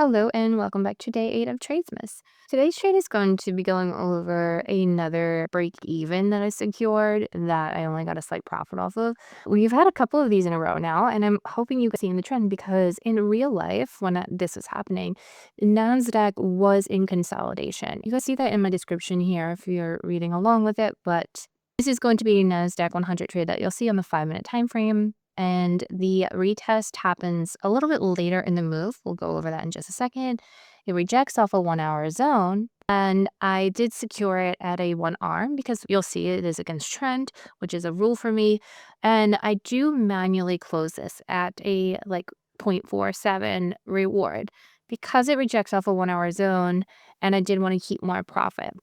Hello and welcome back to day 8 of Tradesmas. Today's trade is going to be going over another break even that I secured that I only got a slight profit off of. We've had a couple of these in a row now, and I'm hoping you can see in the trend because in real life, when this was happening, NASDAQ was in consolidation. You can see that in my description here if you're reading along with it, but this is going to be a NASDAQ 100 trade that you'll see on the 5-minute time frame. And the retest happens a little bit later in the move. We'll go over that in just a second. It rejects off a 1-hour zone. And I did secure it at a 1 arm because you'll see it is against trend, which is a rule for me. And I do manually close this at a 0.47 reward because it rejects off a 1-hour zone. And I did want to keep more profit.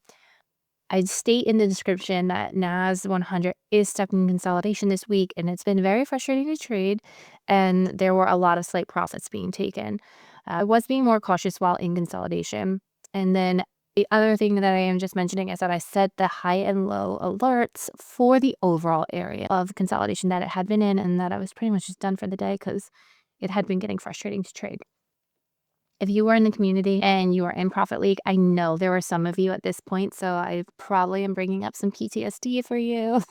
I state in the description that NAS 100 is stuck in consolidation this week, and it's been very frustrating to trade, and there were a lot of slight profits being taken. I was being more cautious while in consolidation. And then the other thing that I am just mentioning is that I set the high and low alerts for the overall area of consolidation that it had been in, and that I was pretty much just done for the day because it had been getting frustrating to trade. If you were in the community and you are in Profit League, I know there were some of you at this point, so I probably am bringing up some PTSD for you.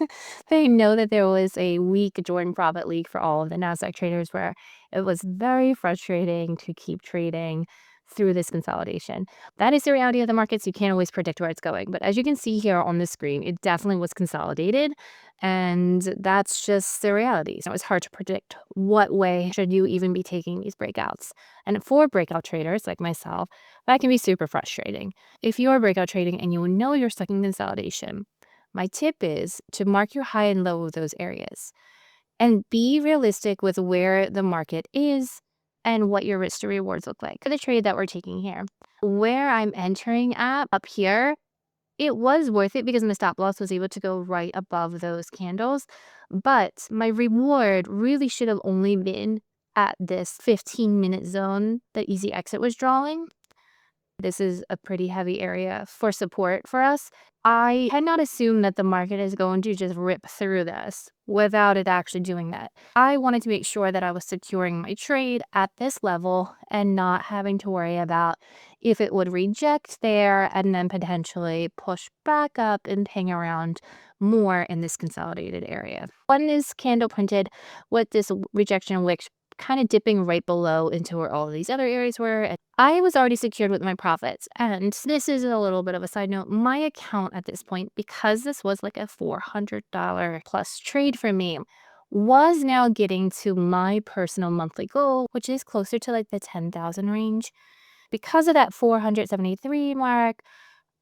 They know that there was a week Jordan Profit League for all of the NASDAQ traders where it was very frustrating to keep trading through this consolidation. That is the reality of the markets. You can't always predict where it's going. But as you can see here on the screen, it definitely was consolidated. And that's just the reality. So it's hard to predict what way should you even be taking these breakouts. And for breakout traders like myself, that can be super frustrating. If you are breakout trading and you know you're stuck in consolidation, my tip is to mark your high and low of those areas and be realistic with where the market is and what your risk to rewards look like for the trade that we're taking here. Where I'm entering at up here, it was worth it because my stop loss was able to go right above those candles. But my reward really should have only been at this 15-minute zone that Easy Exit was drawing. This is a pretty heavy area for support for us. I cannot assume that the market is going to just rip through this without it actually doing that. I wanted to make sure that I was securing my trade at this level and not having to worry about if it would reject there and then potentially push back up and hang around more in this consolidated area. When this candle printed with this rejection wick kind of dipping right below into where all of these other areas were, and I was already secured with my profits. And this is a little bit of a side note. My account at this point, because this was like a $400 plus trade for me, was now getting to my personal monthly goal, which is closer to like the 10,000 range. Because of that 473 mark,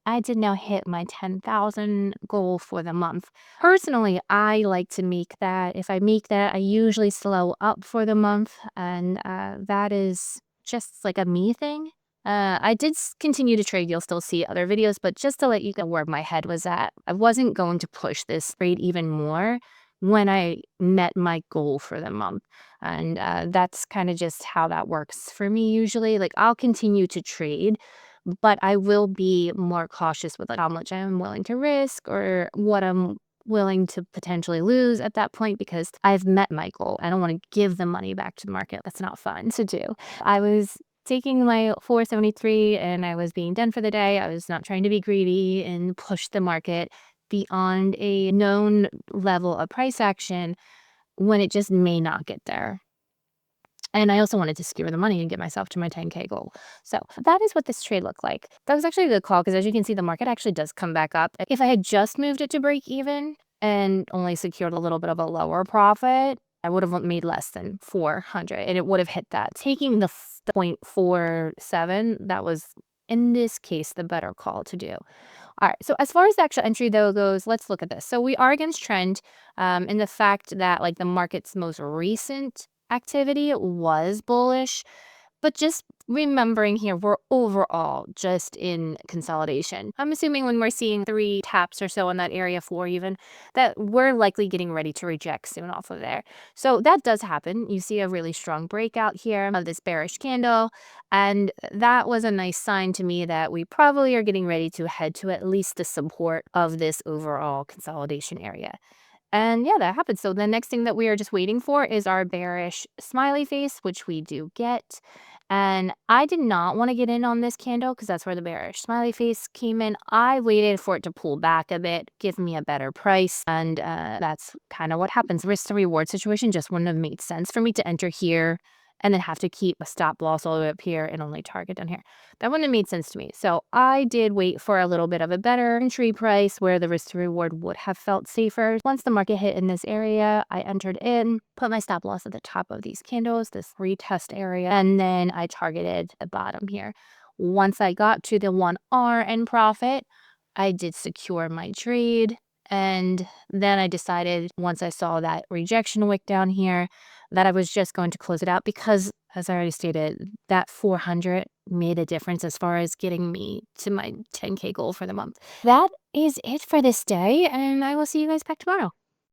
I did now hit my 10,000 goal for the month. Personally, I like to make that. If I make that, I usually slow up for the month, and that is just like a me thing. I did continue to trade. You'll still see other videos, but just to let you know where my head was at, I wasn't going to push this trade even more when I met my goal for the month. And that's kind of just how that works for me usually. Like, I'll continue to trade, but I will be more cautious with how much I'm willing to risk or what I'm willing to potentially lose at that point because I've met my goal. I don't want to give the money back to the market. That's not fun to do. I was taking my 473 and I was being done for the day. I was not trying to be greedy and push the market beyond a known level of price action when it just may not get there. And I also wanted to secure the money and get myself to my 10K goal. So that is what this trade looked like. That was actually a good call because as you can see, the market actually does come back up. If I had just moved it to break even and only secured a little bit of a lower profit, I would have made less than 400 and it would have hit that. Taking the 0.47, that was in this case the better call to do. All right, so as far as the actual entry though goes, let's look at this. So we are against trend in the fact that like the market's most recent activity was bullish, but just remembering here, we're overall just in consolidation. I'm assuming when we're seeing 3 taps or so in that area, 4 even, that we're likely getting ready to reject soon off of there. So that does happen. You see a really strong breakout here of this bearish candle, and that was a nice sign to me that we probably are getting ready to head to at least the support of this overall consolidation area. And yeah, that happened. So the next thing that we are just waiting for is our bearish smiley face, which we do get. And I did not want to get in on this candle because that's where the bearish smiley face came in. I waited for it to pull back a bit, give me a better price. And that's kind of what happens. Risk to reward situation just wouldn't have made sense for me to enter here and then have to keep a stop loss all the way up here and only target down here. That wouldn't have made sense to me. So I did wait for a little bit of a better entry price where the risk to reward would have felt safer. Once the market hit in this area, I entered in, put my stop loss at the top of these candles, this retest area, and then I targeted the bottom here. Once I got to the 1R in profit, I did secure my trade. And then I decided, once I saw that rejection wick down here, that I was just going to close it out because, as I already stated, that 400 made a difference as far as getting me to my 10K goal for the month. That is it for this day, and I will see you guys back tomorrow.